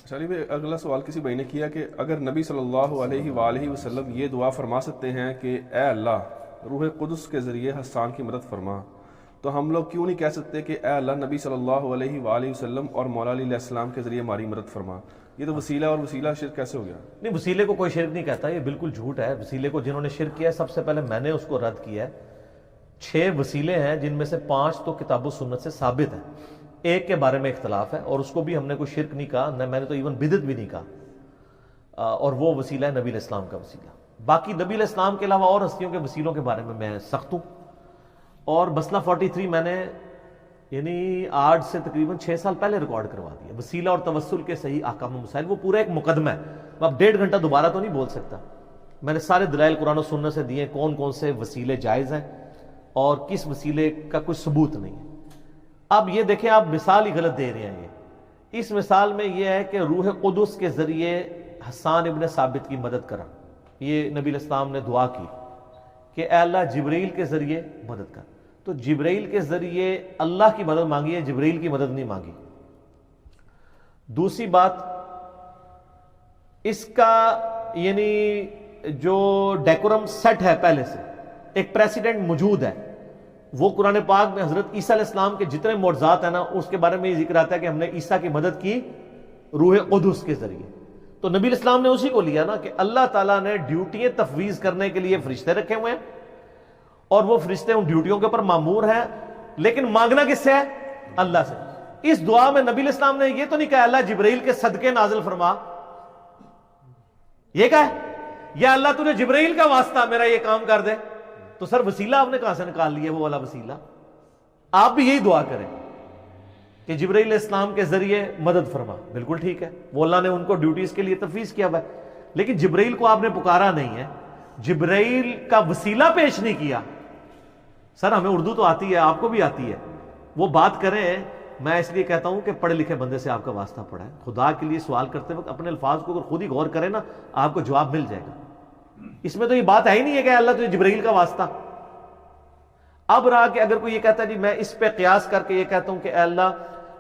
چلیے بھائی، اگلا سوال کسی بھائی نے کیا کہ اگر نبی صلی اللہ علیہ وآلہ وسلم یہ دعا فرما سکتے ہیں کہ اے اللہ روح قدس کے ذریعے حسان کی مدد فرما، تو ہم لوگ کیوں نہیں کہہ سکتے کہ اے اللہ نبی صلی اللہ علیہ وآلہ وسلم اور مولا علی علیہ السلام کے ذریعے ہماری مدد فرما؟ یہ تو وسیلہ اور وسیلہ شرک کیسے ہو گیا؟ نہیں، وسیلے کو کوئی شرک نہیں کہتا، یہ بالکل جھوٹ ہے۔ وسیلے کو جنہوں نے شرک کیا ہے، سب سے پہلے میں نے اس کو رد کیا ہے۔ 6 وسیلے ہیں جن میں سے 5 تو کتاب و سنت سے ثابت ہیں، ایک کے بارے میں اختلاف ہے، اور اس کو بھی ہم نے کوئی شرک نہیں کہا، نہ میں نے تو ایون بدعت بھی نہیں کہا، اور وہ وسیلہ ہے نبی علیہ السلام کا وسیلہ۔ باقی نبی علیہ السلام کے علاوہ اور ہستیوں کے وسیلوں کے بارے میں سخت ہوں، اور مسئلہ 43 میں نے یعنی آج سے تقریباً 6 سال پہلے ریکارڈ کروا دیا، وسیلہ اور توسل کے صحیح احکام و مسائل، وہ پورا ایک مقدمہ ہے۔ میں اب 1.5 گھنٹہ دوبارہ تو نہیں بول سکتا، میں نے سارے دلائل قرآن و سنت سے دیے، کون کون سے وسیلے جائز ہیں اور کس وسیلے کا کوئی ثبوت نہیں ہے۔ اب یہ دیکھیں، آپ مثال ہی غلط دے رہے ہیں۔ اس مثال میں یہ ہے کہ روح قدس کے ذریعے حسان ابن ثابت کی مدد کرا، یہ نبی علیہ السلام نے دعا کی کہ اے اللہ جبرائیل کے ذریعے مدد کر، تو جبرائیل کے ذریعے اللہ کی مدد مانگی ہے، جبرائیل کی مدد نہیں مانگی۔ دوسری بات، اس کا یعنی جو ڈیکورم سیٹ ہے پہلے سے، ایک پریسیڈنٹ موجود ہے، وہ قرآن پاک میں حضرت عیسیٰ علیہ السلام کے جتنے معجزات ہیں نا، اس کے بارے میں یہ ذکر آتا ہے کہ ہم نے عیسیٰ کی مدد کی روح قدس کے ذریعے۔ تو نبی علیہ السلام نے اسی کو لیا نا کہ اللہ تعالیٰ نے ڈیوٹیاں تفویض کرنے کے لیے فرشتے رکھے ہوئے ہیں، اور وہ فرشتے ان ڈیوٹیوں کے اوپر مامور ہیں، لیکن مانگنا کس سے ہے؟ اللہ سے۔ اس دعا میں نبی علیہ السلام نے یہ تو نہیں کہا اللہ جبرائیل کے صدقے نازل فرما، یہ کہا ہے یا اللہ تجھے جبرائیل کا واسطہ میرا یہ کام کر دے، تو سر وسیلہ آپ نے کہاں سے نکال لیا وہ والا وسیلہ؟ آپ بھی یہی دعا کریں کہ جبرائیل علیہ السلام کے ذریعے مدد فرما، بالکل ٹھیک ہے، وہ اللہ نے ان کو ڈیوٹیز کے لیے تفویض کیا ہوا ہے، لیکن جبرائیل کو آپ نے پکارا نہیں ہے، جبرائیل کا وسیلہ پیش نہیں کیا۔ سر ہمیں اردو تو آتی ہے، آپ کو بھی آتی ہے، وہ بات کریں۔ میں اس لیے کہتا ہوں کہ پڑھے لکھے بندے سے آپ کا واسطہ پڑا ہے، خدا کے لیے سوال کرتے وقت اپنے الفاظ کو اگر خود ہی غور کریں نا، آپ کو جواب مل جائے گا۔ اس میں تو یہ بات ہے ہی نہیں ہے کہ اللہ تجھے جبرائیل کا واسطہ۔ اب رہا کہ اگر کوئی یہ کہتا ہے جی میں اس پہ قیاس کر کے یہ کہتا ہوں کہ اے اللہ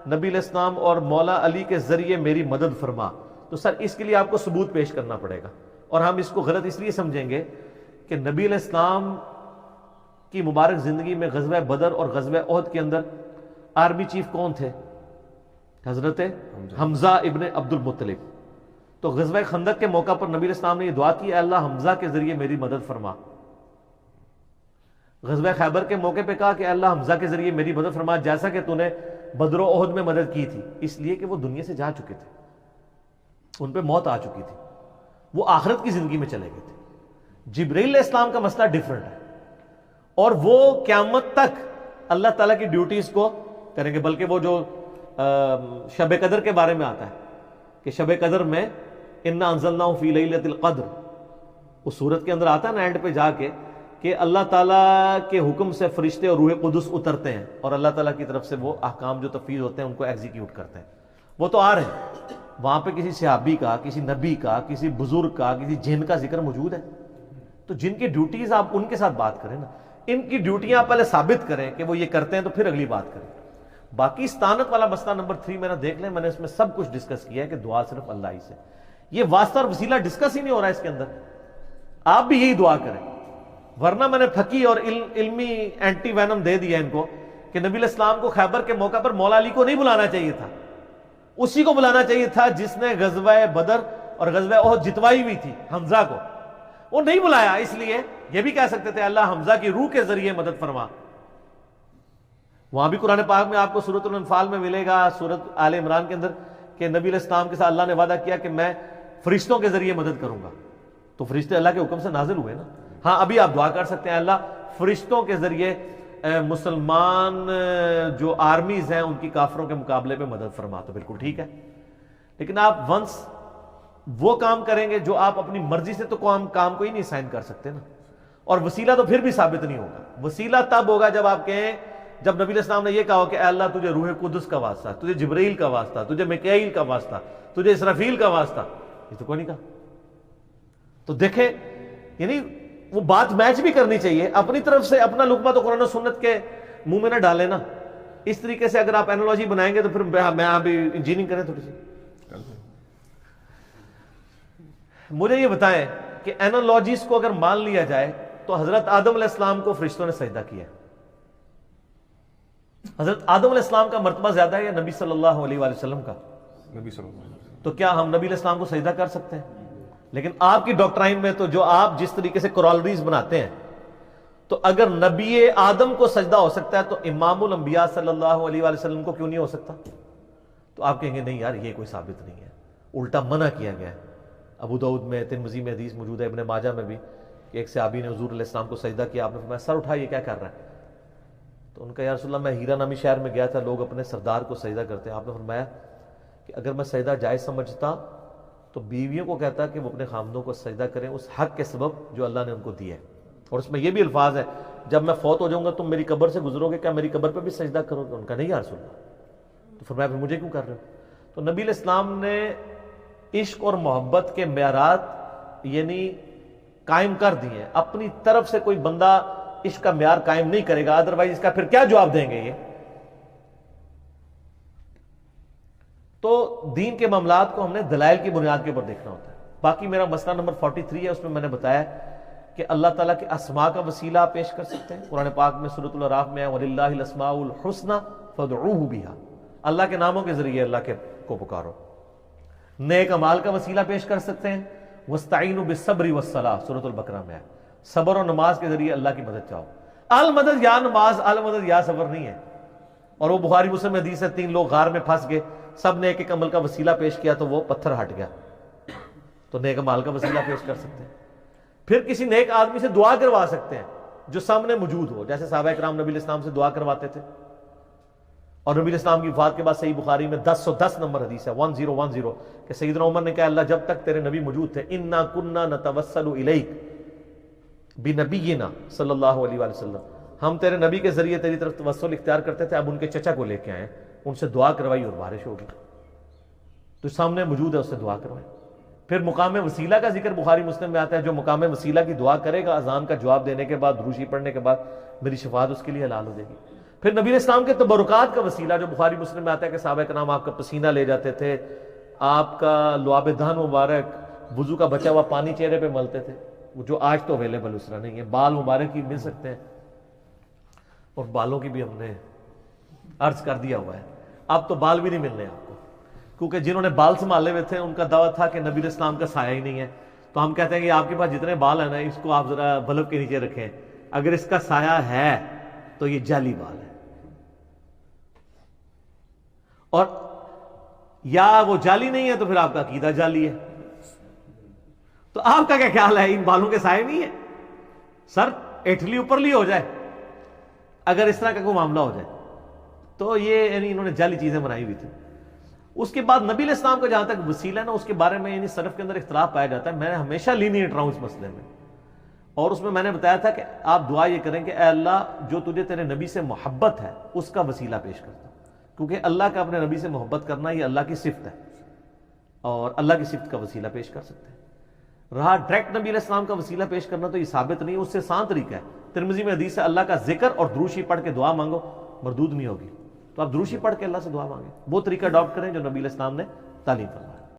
نبی علیہ السلام اور مولا علی کے ذریعے میری مدد فرما، تو سر اس کے لیے آپ کو ثبوت پیش کرنا پڑے گا، اور ہم اس کو غلط اس لیے سمجھیں گے کہ نبی علیہ السلام کی مبارک زندگی میں غزوہ بدر اور غزوہ احد کے اندر آرمی چیف کون تھے؟ حضرت حمزہ ابن عبد المطلب۔ تو غزوہ خندق کے موقع پر نبی علیہ السلام نے یہ دعا کی اے اللہ حمزہ کے ذریعے میری مدد فرما۔ غزوہ خیبر کے موقع پہ کہا کہ اے اللہ حمزہ کے ذریعے میری مدد فرما، جیسا کہ تو نے بدر و احد میں مدد کی تھی، اس لیے کہ وہ دنیا سے جا چکے تھے، ان پہ موت آ چکی تھی، وہ آخرت کی زندگی میں چلے گئے تھے۔ جبرائیل علیہ السلام کا مسئلہ ڈیفرنٹ ہے، اور وہ قیامت تک اللہ تعالیٰ کی ڈیوٹیز کو کریں گے، بلکہ وہ جو شب قدر کے بارے میں آتا ہے کہ شب قدر میں انا انزلناہ فی لیلۃ القدر، اس صورت کے اندر آتا ہے نا اینڈ پہ جا کے کہ اللہ تعالیٰ کے حکم سے فرشتے اور روح قدس اترتے ہیں، اور اللہ تعالیٰ کی طرف سے وہ احکام جو تفویض ہوتے ہیں ان کو ایگزیکیوٹ کرتے ہیں، وہ تو آ رہے ہیں۔ وہاں پہ کسی صحابی کا، کسی نبی کا، کسی بزرگ کا، کسی جن کا ذکر موجود ہے؟ تو جن کی ڈیوٹیز آپ ان کے ساتھ بات کریں نا، ان کی ڈیوٹیاں آپ پہلے ثابت کریں کہ وہ یہ کرتے ہیں، تو پھر اگلی بات کریں۔ باقی استانت والا مسئلہ نمبر 3 میں نے دیکھ لیں، میں نے اس میں سب کچھ ڈسکس کیا ہے کہ دعا صرف اللہ ہی سے، یہ واسطہ اور وسیلہ ڈسکس ہی نہیں ہو رہا ہے اس کے اندر۔ آپ بھی یہی دعا کریں، ورنہ میں نے پھکی اور علمی اینٹی وینم دے دیا ان کو کہ نبی علیہ السلام کو خیبر کے موقع پر مولا علی کو نہیں بلانا چاہیے تھا، اسی کو بلانا چاہیے تھا جس نے غزوہ بدر اور غزوہ احد جتوائی ہوئی تھی، حمزہ کو وہ نہیں بلایا، اس لیے یہ بھی کہہ سکتے تھے اللہ حمزہ کی روح کے ذریعے مدد فرما۔ وہاں بھی قرآن پاک میں آپ کو سورۃ الانفال میں ملے گا، سورۃ آل عمران کے اندر، کہ نبی علیہ السلام کے ساتھ اللہ نے وعدہ کیا کہ میں فرشتوں کے ذریعے مدد کروں گا، تو فرشتے اللہ کے حکم سے نازل ہوئے نا۔ ہاں ابھی آپ دعا کر سکتے ہیں اللہ فرشتوں کے ذریعے مسلمان جو آرمیز ہیں ان کی کافروں کے مقابلے میں مدد فرما، تو بالکل ٹھیک ہے، لیکن آپ ونس وہ کام کریں گے جو آپ اپنی مرضی سے تو کام کو ہی نہیں سائن کر سکتے نا، اور وسیلہ تو پھر بھی ثابت نہیں ہوگا۔ وسیلہ تب ہوگا جب آپ کہیں، جب نبی علیہ السلام نے یہ کہا کہ اے اللہ تجھے روح قدس کا واسطہ، تجھے جبرائیل کا واسطہ، تجھے میکائیل کا واسطہ، تجھے اسرافیل کا واسطہ، یہ تو کوئی نہیں کہا۔ تو دیکھیں یعنی وہ بات میچ بھی کرنی چاہیے، اپنی طرف سے اپنا لقمہ تو قرآن و سنت کے منہ میں نہ ڈالیں نا۔ اس طریقے سے اگر آپ اینالوجی بنائیں گے تو پھر میں ابھی انجینئرنگ کریں تھوڑی سی مجھے یہ بتائیں کہ اینالوجیز کو اگر مان لیا جائے تو حضرت آدم علیہ السلام کو فرشتوں نے سجدہ کیا ہے. حضرت آدم علیہ السلام کا مرتبہ زیادہ ہے یا نبی صلی اللہ علیہ وآلہ وسلم کا؟ نبی صلی اللہ علیہ وسلم. تو کیا ہم نبی علیہ السلام کو سجدہ کر سکتے ہیں؟ لیکن آپ کی ڈاکٹرائن میں تو جو آپ جس طریقے سے کورالریز بناتے ہیں، تو اگر نبی آدم کو سجدہ ہو سکتا ہے تو امام الانبیاء صلی اللہ علیہ وآلہ وسلم کو کیوں نہیں ہو سکتا؟ تو آپ کہیں گے نہیں یار یہ کوئی ثابت نہیں ہے، الٹا منع کیا گیا ہے. ابو داؤد میں، ترمذی میں حدیث موجود ہے، ابن ماجہ میں بھی، کہ ایک صحابی نے حضور علیہ السلام کو سجدہ کیا. آپ نے فرمایا سر اٹھا، یہ کیا کر رہا ہے؟ تو ان کا یا رسول اللہ میں ہیرا نامی شہر میں گیا تھا، لوگ اپنے سردار کو سجدہ کرتے ہیں. آپ نے فرمایا کہ اگر میں سجدہ جائز سمجھتا تو بیویوں کو کہتا کہ وہ اپنے خامدوں کو سجدہ کریں اس حق کے سبب جو اللہ نے ان کو دیا ہے. اور اس میں یہ بھی الفاظ ہے جب میں فوت ہو جاؤں گا تم میری قبر سے گزرو گے، کیا میری قبر پہ بھی سجدہ کرو گے؟ ان کا نہیں یا رسول اللہ. تو فرمایا پھر مجھے کیوں کر رہے ہو؟ تو نبی علیہ السلام نے عشق اور محبت کے معیارات یعنی قائم کر دیے ہیں. اپنی طرف سے کوئی بندہ عشق کا معیار قائم نہیں کرے گا، ادروائز اس کا پھر کیا جواب دیں گے یہ؟ تو دین کے معاملات کو ہم نے دلائل کی بنیاد کے اوپر دیکھنا ہوتا ہے. باقی میرا مسئلہ نمبر 43 ہے، اس میں نے بتایا کہ اللہ تعالیٰ کے اسماء کا وسیلہ آپ پیش کر سکتے ہیں. قرآن پاک میں سورۃ الاعراف میں ہے وَلِلَّهِ الْأَسْمَاءُ الْحُسْنَى فَادْعُوهُ بِهَا، اللہ کے ناموں کے ذریعے اللہ کو پکارو. نیک اعمال کا وسیلہ پیش کر سکتے ہیں، وَاسْتَعِينُوا بِالصَّبْرِ وَالصَّلَاةِ سورۃ البقرہ میں ہے، صبر اور نماز کے ذریعے اللہ کی مدد چاہو. المدد یا نماز، المدد یا صبر نہیں ہے. اور وہ بخاری مسلم میں حدیث ہے 3 لوگ غار میں پھنس گئے، سب نے ایک ایک عمل کا وسیلہ پیش کیا تو وہ پتھر ہٹ گیا. تو نیک اعمال کا وسیلہ پیش کر سکتے ہیں. پھر کسی نیک آدمی سے دعا کروا سکتے ہیں جو سامنے موجود ہو، جیسے صحابہ کرام نبی علیہ السلام سے دعا کرواتے تھے. اور نبی علیہ السلام کی وفات کے بعد صحیح بخاری میں 10 نمبر حدیث ہے 1010 کہ سیدنا عمر نے کہا اللہ جب تک تیرے نبی موجود تھے انا کننا نتوسل الیک بنبینا صلی اللہ علیہ وآلہ وسلم، ہم تیرے نبی کے ذریعے تیری طرف توسل اختیار کرتے تھے. اب ان کے چچا کو لے کے آئے، ان سے دعا کروائی اور بارش ہوگی. تو سامنے موجود ہے اس سے دعا کروائی. پھر مقام وسیلہ کا ذکر بخاری مسلم میں آتا ہے، جو مقام وسیلہ کی دعا کرے گا اذان کا جواب دینے کے بعد، دروشی پڑھنے کے بعد، میری شفاعت اس کے لیے حلال ہو جائے گی. پھر نبی علیہ السلام کے تبرکات کا وسیلہ جو بخاری مسلم میں آتا ہے کہ صحابہ کرام آپ کا پسینہ لے جاتے تھے، آپ کا لعاب دہن مبارک، وضو کا بچا ہوا پانی چہرے پہ ملتے تھے، جو آج تو اویلیبل اس طرح نہیں ہے. بال مبارک ہی مل سکتے ہیں، اور بالوں کی بھی ہم نے عرض کر دیا ہوا ہے. اب تو بال بھی نہیں ملنے آپ کو، کیونکہ جنہوں نے بال سنبھالے ہوئے تھے ان کا دعویٰ تھا کہ نبی علیہ السلام کا سایہ ہی نہیں ہے. تو ہم کہتے ہیں کہ آپ کے پاس جتنے بال ہیں نا اس کو آپ ذرا بلب کے نیچے رکھیں، اگر اس کا سایہ ہے تو یہ جعلی بال ہے. اور یا وہ جعلی نہیں ہے تو پھر آپ کا عقیدہ جعلی ہے. تو آپ کا کیا خیال ہے ان بالوں کے سائے نہیں ہے؟ سر ایٹھلی اوپر لی ہو جائے اگر اس طرح کا کوئی معاملہ ہو جائے تو یہ یعنی انہوں نے جعلی چیزیں بنائی ہوئی تھی. اس کے بعد نبی علیہ السلام کا جہاں تک وسیلہ ہے نا اس کے بارے میں یعنی سلف کے اندر اختلاف پایا جاتا ہے. میں ہمیشہ لینیئنٹ رہا ہوں اس مسئلے میں، اور اس میں نے بتایا تھا کہ آپ دعا یہ کریں کہ اے اللہ جو تجھے تیرے نبی سے محبت ہے اس کا وسیلہ پیش کرتا، کیونکہ اللہ کا اپنے نبی سے محبت کرنا یہ اللہ کی صفت ہے اور اللہ کی صفت کا وسیلہ پیش کر سکتے ہیں. رہا ڈائریکٹ نبی علیہ السلام کا وسیلہ پیش کرنا تو یہ ثابت نہیں، اس سے آسان طریقہ ہے. ترمذی میں حدیث ہے اللہ کا ذکر اور دروشی پڑھ کے دعا مانگو مردود نہیں ہوگی. تو آپ دروشی پڑھ کے اللہ سے دعا مانگیں، وہ طریقہ اڈاپٹ کریں جو نبی علیہ السلام نے تعلیم فرمایا.